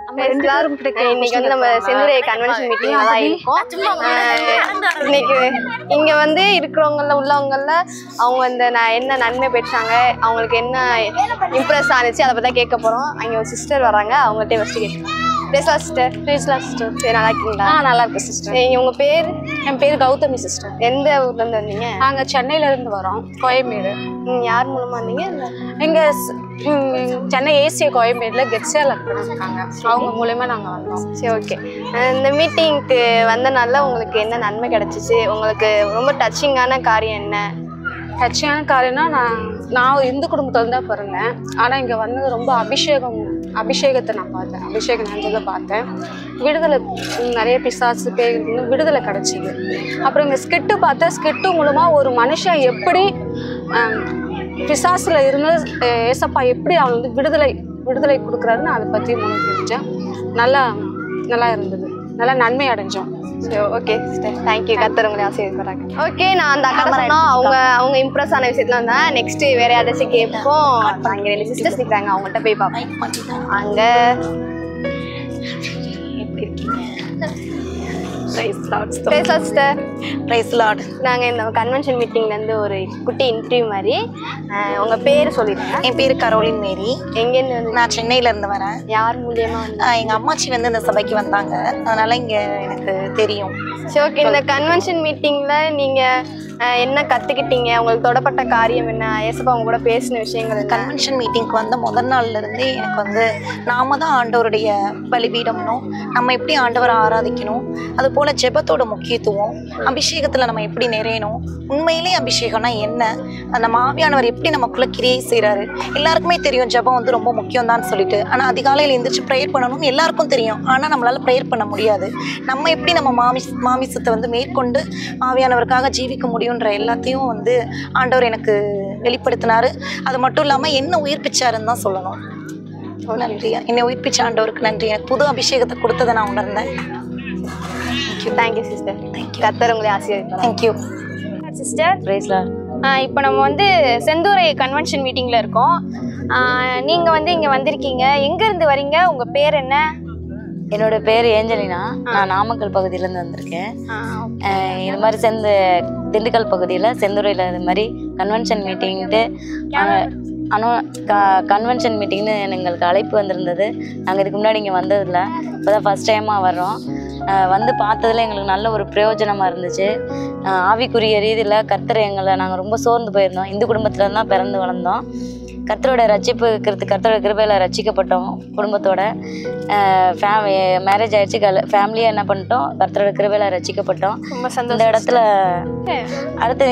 இன்னைக்கு வந்து நம்ம செந்துரை கன்வென்ஷன் மீட்டிங் தான் இருக்கோம். இன்னைக்கு இங்க வந்து இருக்கிறவங்கள உள்ளவங்கள அவங்க வந்து என்ன நன்மை பெற்றாங்க, அவங்களுக்கு என்ன இம்ப்ரெஸ் ஆனிச்சு, அதை பத்தி கேட்க போறோம். அங்க ஒரு சிஸ்டர் வராங்க, அவங்கள்ட்ட ஃபர்ஸ்ட் கேட்கலாம். பேசலாம் சிஸ்டர். பேசலாம் சிஸ்டர். சரி, நல்லா இருக்கீங்களா? நல்லா இருக்கு சிஸ்டர். உங்க பேர்? என் பேர் கௌதமி சிஸ்டர். எந்த ஊர்ல இருந்து வந்தீங்க? நாங்க சென்னையில இருந்து வரோம், கோயம்பேடு. யார் மூலமா வந்தீங்க? எங்க சென்னை ஏசிய கோயம்பேடுல கெட்ஸியால இருக்காங்க, அவங்க மூலமா நாங்க வந்தோம். சரி, ஓகே. இந்த மீட்டிங்க்கு வந்தனால உங்களுக்கு என்ன நன்மை கிடைச்சிச்சு? உங்களுக்கு ரொம்ப டச்சிங்கான காரியம் என்ன? டச்சிங்கான காரியம்னா, நான் இந்து குடும்பத்துல தான் பிறந்தேன். ஆனா இங்க வந்தது ரொம்ப அபிஷேகத்தை நான் பார்த்தேன், அபிஷேகம் நடந்ததை பார்த்தேன். விடுதலை, நிறைய பிசாசு பேய் விடுதலை கிடைச்சிது. அப்புறம் இங்கே ஸ்கிட்டு பார்த்தேன். ஸ்கிட்டு மூலமாக ஒரு மனுஷன் எப்படி பிசாசுல இருந்து ஏசப்பா எப்படி அவன் வந்து விடுதலை கொடுக்குறாருன்னு அதை பற்றி மூலம் தெரிஞ்சேன். நல்லா இருந்தது, நல்லா நன்மை அடைஞ்சோம். சரி, ஓகே சிஸ்டர், தேங்க்யூ. கர்த்தர் உங்களை ஆசீர்வதிப்பாராங்க. ஓகே, நான் அந்த அக்கா சொன்னோம், அவங்க இம்ப்ரெஸ் ஆன விஷயத்துல வந்தா நெக்ஸ்ட் வேற யாராச்சும் கேட்போம். அங்கே 2 சிஸ்டர்ஸ் நிற்கிறாங்க, அவங்கள்ட்ட போய் பார்ப்போம். அங்க எப்படி இருக்கீங்க? நாங்க இந்த கன்வென்ஷன் மீட்டிங்ல இருந்து ஒரு குட்டி இன்டர்வியூ மாதிரி. உங்க பேர் சொல்லிடுங்க. என் பேரு கரோலின் மேரி. எங்கேருந்து வந்து? நான் சென்னையில இருந்து வரேன். யார் மூலியமா? எங்க அம்மாச்சி வந்து இந்த சபைக்கு வந்தாங்க, அதனால இங்க எனக்கு தெரியும். சரி, ஓகே. இந்த கன்வென்ஷன் மீட்டிங்ல நீங்க என்ன கத்துக்கிட்டீங்க? உங்களுக்கு தொடப்பட்ட காரியம் என்ன? ஏசப்பா அவங்க கூட பேசின விஷயங்கள்? கன்வென்ஷன் மீட்டிங்க்கு வந்த முதல் நாள்ல இருந்தே எனக்கு வந்து நாம தான் ஆண்டவருடைய பலிபீடம்னும், நம்ம எப்படி ஆண்டவரை ஆராதிக்கணும், அது போல ஜெபத்தோட முக்கியத்துவம், அபிஷேகத்துல நம்ம எப்படி நிறையணும், உண்மையிலேயே அபிஷேகம்னா என்ன, நம்ம ஆவியானவர் எப்படி நமக்குள்ள கிரியை செய்யறாரு. எல்லாருக்குமே தெரியும் ஜெபம் வந்து ரொம்ப முக்கியம் தான் சொல்லிட்டு. ஆனா அதிகாலையில் எந்திரிச்சு ப்ரேயர் பண்ணணும்னு எல்லாருக்கும் தெரியும். ஆனா நம்மளால ப்ரேயர் பண்ண முடியாது. நம்ம எப்படி நம்ம மாமிசத்தை வந்து மேற்கொண்டு ஆவியானவருக்காக ஜீவிக்க முடியும்ன்ற எல்லாத்தையும் வந்து ஆண்டவர் எனக்கு வெளிப்படுத்தினாரு. அது மட்டும் இல்லாம என்ன உயிர்ப்பிச்சாருன்னு தான் சொல்லணும். நன்றி, என்னை உயிர்ப்பிச்ச ஆண்டவருக்கு நன்றி. எனக்கு புது அபிஷேகத்தை கொடுத்ததை நான் உணர்ந்தேன். Thank you sister. கர்த்தர் உங்களை ஆசீர்வதிப்பார். Thank you sister. பிரைஸ்லார்ட். இப்போ நம்ம வந்து செந்துரை கன்வென்ஷன் மீட்டிங்ல இருக்கோம். நீங்க வந்து இங்க வந்திருக்கீங்க, எங்க இருந்து வரீங்க? உங்க பேர் என்ன? என்னோட பேர் ஏஞ்சலினா. நான் நாமக்கல் பகுதியிலேருந்து வந்திருக்கேன். இது மாதிரி திண்டுக்கல் பகுதியில் செந்துறையில் இது மாதிரி கன்வென்ஷன் மீட்டிங்ட்டு கன்வென்ஷன் மீட்டிங்னு எங்களுக்கு அழைப்பு வந்திருந்தது. நாங்கள் இதுக்கு முன்னாடி இங்கே வந்ததில்லை, இப்போ தான் ஃபஸ்ட் டைமாக வர்றோம். வந்து பார்த்ததில் எங்களுக்கு நல்ல ஒரு பிரயோஜனமாக இருந்துச்சு. ஆவிக்குரிய ரீதியில் கர்த்தர் நாங்கள் ரொம்ப சோர்ந்து போயிருந்தோம். இந்து குடும்பத்தில் தான் பிறந்து வளர்ந்தோம். கர்த்தரோட ரட்சிப்பு கர்த்தரோட கிருபையில் ரட்சிக்கப்பட்டோம். குடும்பத்தோட மேரேஜ் ஆயிடுச்சு. ஃபேமிலியாக என்ன பண்ணிட்டோம், கர்த்தரோட கிருபையில் ரட்சிக்கப்பட்டோம். இந்த இடத்துல அடுத்து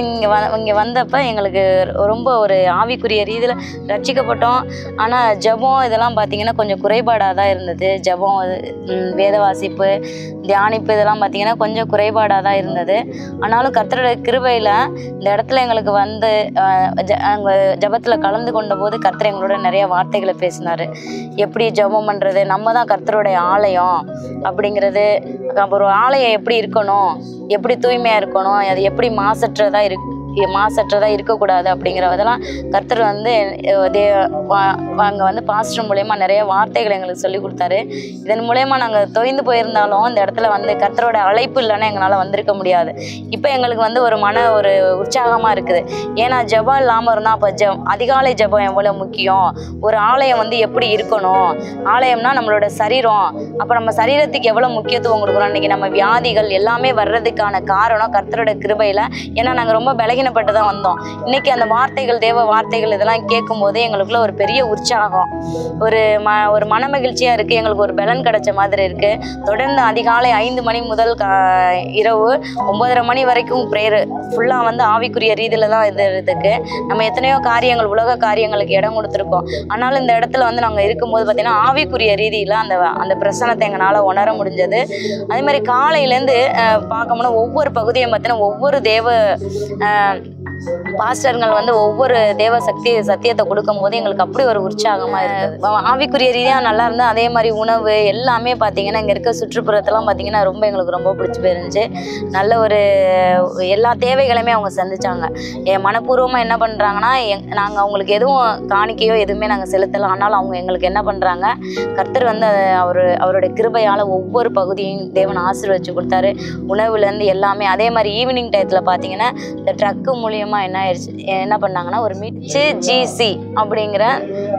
இங்கே வந்தப்போ எங்களுக்கு ரொம்ப ஒரு ஆவிக்குரிய ரீதியில் ரட்சிக்கப்பட்டோம். ஆனால் ஜெபம் இதெல்லாம் பார்த்திங்கன்னா கொஞ்சம் குறைபாடாக தான் இருந்தது. ஜெபம், வேத வாசிப்பு, தியானிப்பு இதெல்லாம் பார்த்திங்கன்னா கொஞ்சம் குறைபாடாக தான் இருந்தது. ஆனாலும் கர்த்தரோட கிருபையில் இந்த இடத்துல எங்களுக்கு வந்து ஜெபத்தில் கலந்து கொண்ட போது கர்த்தர் எங்களோட நிறைய வார்த்தைகளை பேசினார். எப்படி ஜெபம் பண்ணுறது, நம்ம தான் கர்த்தருடைய ஆலயம் அப்படிங்கிறது, ஒரு ஆலயம் எப்படி இருக்கணும், எப்படி தூய்மையாக இருக்கணும், அது எப்படி மாசற்றதா இருக்கக்கூடாது அப்படிங்கிறதெல்லாம் கர்த்தர் வந்து அங்கே வந்து பாஸ்டர் மூலயமா நிறைய வார்த்தைகள் எங்களுக்கு சொல்லி கொடுத்தாரு. இதன் மூலயமா நாங்கள் தொய்ந்து போயிருந்தாலும் இந்த இடத்துல வந்து கர்த்தரோட அழைப்பு இல்லைன்னா எங்களால் வந்திருக்க முடியாது. இப்போ எங்களுக்கு வந்து ஒரு உற்சாகமாக இருக்குது. ஏன்னா ஜெபம் இல்லாமல் இருந்தால் அப்போ அதிகாலை ஜெபம் எவ்வளோ முக்கியம், ஒரு ஆலயம் வந்து எப்படி இருக்கணும், ஆலயம்னா நம்மளோட சரீரம், அப்போ நம்ம சரீரத்துக்கு எவ்வளோ முக்கியத்துவம் கொடுக்குறோம். இன்றைக்கி நம்ம வியாதிகள் எல்லாமே வர்றதுக்கான காரணம் கர்த்தரோட கிருபையில். ஏன்னா நாங்கள் ரொம்ப பலகீனப்பட்டு தான் வந்தோம். இன்னைக்கு அந்த வார்த்தைகள், தேவ வார்த்தைகள் இதெல்லாம் கேட்கும் போது எங்களுக்குள்ள ஒரு பெரிய உற்சாகம், ஒரு மன மகிழ்ச்சியாக இருக்குது. எங்களுக்கு ஒரு பலன் கிடைச்ச மாதிரி இருக்குது. தொடர்ந்து அதிகாலை 5 மணி முதல் இரவு 9:30 மணி வரைக்கும் ப்ரேயர் ஃபுல்லாக வந்து ஆவிக்குரிய ரீதியில் தான் இதுக்கு நம்ம எத்தனையோ காரியங்கள், உலக காரியங்களுக்கு இடம் கொடுத்துருக்கோம். ஆனாலும் இந்த இடத்துல வந்து நாங்கள் இருக்கும்போது பார்த்திங்கன்னா ஆவிக்குரிய ரீதியில் அந்த பிரசனத்தை எங்களால் உணர முடிஞ்சது. அதே மாதிரி காலையிலேருந்து பார்க்கணும்னா ஒவ்வொரு பகுதியும் பார்த்தீங்கன்னா ஒவ்வொரு பாஸ்டர்கள் வந்து ஒவ்வொரு தேவ சத்தியத்தை கொடுக்கும் போது எங்களுக்கு அப்படி ஒரு உற்சாகமா இருக்குது. ஆவிக்குரிய ரீதியா நல்லா இருந்தா அதே மாதிரி உணவு எல்லாமே பாத்தீங்கன்னா இங்க இருக்க சுற்றுப்புறத்தெல்லாம் பாத்தீங்கன்னா ரொம்ப எங்களுக்கு ரொம்ப பிடிச்சி போயிருந்துச்சு. நல்ல ஒரு எல்லா தேவைகளுமே அவங்க சந்திச்சாங்க. மனப்பூர்வமா என்ன பண்றாங்கன்னா நாங்க அவங்களுக்கு எதுவும் காணிக்கையோ எதுவுமே நாங்க செலுத்தல. ஆனாலும் அவங்க எங்களுக்கு என்ன பண்றாங்க, கர்த்தர் வந்து அவருடைய கிருபையால ஒவ்வொரு பகுதியும் தேவன் ஆசீர்வதிச்சு கொடுத்தாரு. உணவுல இருந்து எல்லாமே. அதே மாதிரி ஈவினிங் டயத்துல பாத்தீங்கன்னா இந்த ட்ரக் மூலியமா என்ன பண்ணாங்கன்னா ஒரு ஜிசி அப்படிங்கிற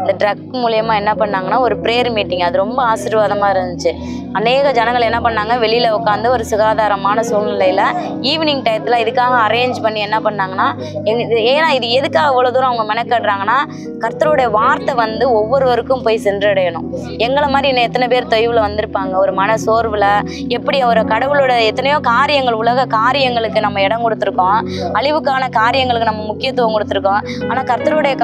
இந்த ட்ரக் மூலியமா என்ன பண்ணாங்கன்னா ஒரு ப்ரேயர் மீட்டிங். அது ரொம்ப ஆசீர்வாதமா இருந்துச்சு. அநேக ஜனங்கள் என்ன பண்ணாங்க, வெளியில உட்காந்து ஒரு சுகாதாரமான சூழ்நிலையில ஈவினிங் டயத்துல இதுக்காக அரேஞ்ச் பண்ணி என்ன பண்ணாங்கன்னா ஏன்னா இது எதுக்காக அவ்வளவு தூரம் அவங்க மெனக்கடுறாங்கன்னா, கர்த்தருடைய வார்த்தை வந்து ஒவ்வொருவருக்கும் போய் சென்றடையணும். எங்களை மாதிரி இன்னும் எத்தனை பேர் தொய்வுல வந்திருப்பாங்க, ஒரு மன சோர்வுல, எப்படி ஒரு கடவுளோட எத்தனையோ காரியங்கள், உலக காரியங்களுக்கு நம்ம இடம் கொடுத்துருக்கோம், அழிவுக்கான காரியங்களுக்கு நம்ம முக்கியத்துவம் கொடுத்துருக்கோம். ஆனா கர்த்தருடைய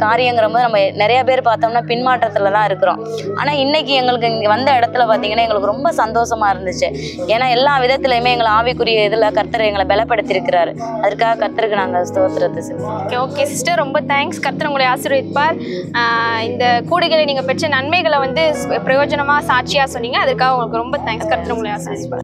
காரியங்கிற போது நம்ம நிறைய பேர் பார்த்தோம்னா பின்மாற்றத்துல தான் இருக்கிறோம். ஆனா இன்னைக்கு எங்களுக்கு இங்க வந்த இடத்துல பாத்தீங்கன்னா எங்களுக்கு ரொம்ப சந்தோஷமா இருந்துச்சு. ஏன்னா எல்லா விதத்திலயுமே எங்களை ஆவிக்குரிய இதுல கர்த்தர் எங்களை பலப்படுத்தி இருக்கிறாரு. அதற்காக கர்த்தருக்கு நாங்க ஸ்தோத்திரத்தை செய்வோம். ஓகே சிஸ்டர், ரொம்ப தேங்க்ஸ். கர்த்தர் உங்களை ஆசீர்வதிப்பார். இந்த கூடுகளை நீங்க பெற்ற நன்மைகளை வந்து பிரயோஜனமா சாட்சியா சொன்னீங்க. அதுக்காக உங்களுக்கு ரொம்ப தேங்க்ஸ். கர்த்தர் உங்களை ஆசீர்வதிப்பார்.